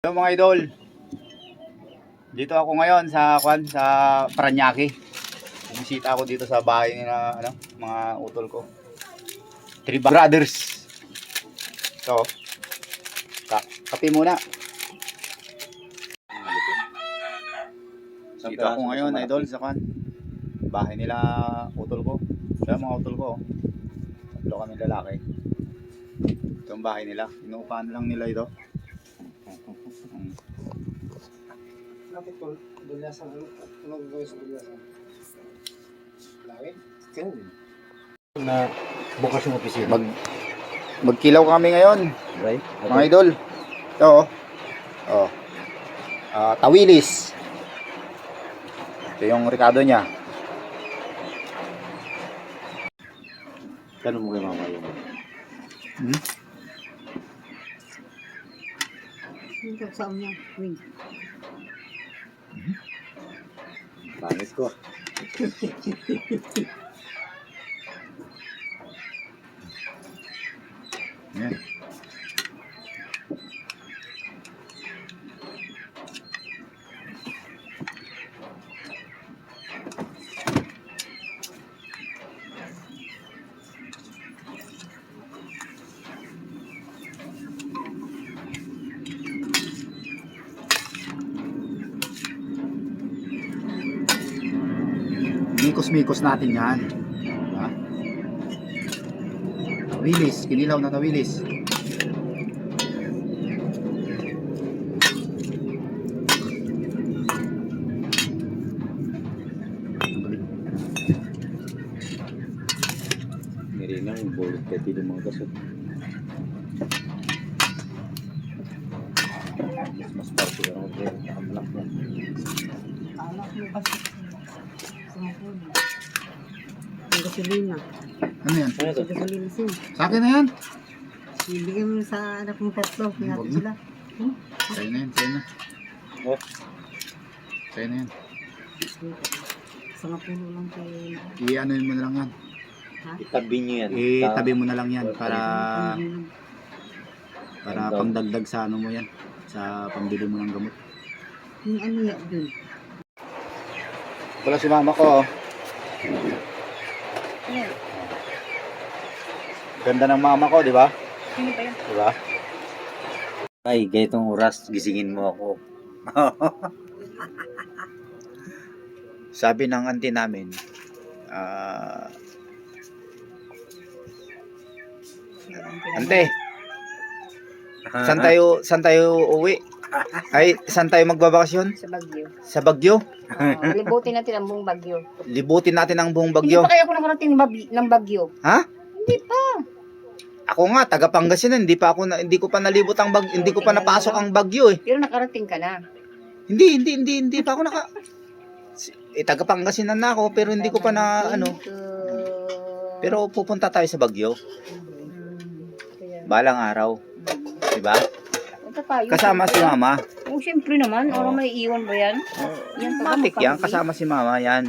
Hello mga idol. Dito ako ngayon sa Parañaque. Bumisita ako dito sa bahay nila mga utol ko. Three brothers. So, kape muna. Dito ako ngayon idol sa bahay nila utol ko. Kaya mga utol ko. Tatlo kami lalaki. Ito ang bahay nila. Inuupahan lang nila ito. Bakit po? Dulasan. Anong gawin sa dulasan? Lawin? Ganun. Na bukas yung opisina. Magkilaw kami ngayon. Right? Mga idol. Ito oh. Tawilis. Ito yung rekado niya. Tanong mo kay mama yun. Yung saan niya, wing. Pangit ko. Yan. Mikos-mikos natin yan. Diba? Tawilis, kinilaw na tawilis. Nirinang bulot ka tilo mga kasot. Mas party ka ako kaya nakamalak mo. Anak mo kasi. Ang gasolina. Ano yan? Ano ito? Ang gasolina siya. Sa akin na yan. Ibigay mo sa anak mong tatlo. Huwag Pinati na. sila. Sa'yo na yan, sa'yo na. Oh. Sa'yo na yan. Sa puno lang kay... I-anoin mo na lang yan. Ha? Itabi niyo yan. Itabi mo na lang yan para Ang pangdagdag sa ano mo yan. Sa pambili mo ng gamot. yung ano yan dun. Wala si mama ko. Ayan. Ganda ng mama ko, di ba? Sino ba yan? Di ba? Ay, ganitong oras, gisingin mo ako. Sabi ng auntie namin, ante, saan tayo uwi? Ay, saan tayo magbabakasyon? Sa Baguio. Sa Baguio? Libutin natin ang buong Baguio. Libutin natin ang buong Hindi Baguio. pa kaya ako nakarating ng Baguio. Ha? Hindi pa. Ako nga, taga Pangasinan, hindi ko pa nalibot ang Baguio, hindi ko pa napasok ang Baguio eh. Pero nakarating ka na. Hindi pa ako taga Pangasinan na ako, pero hindi ko pa na pero pupunta tayo sa Baguio, balang araw. Diba? Kasama si mama. Oh, siyempre naman. Ano may iwan ba yan? Yan, Matik yan, kasama si mama yan.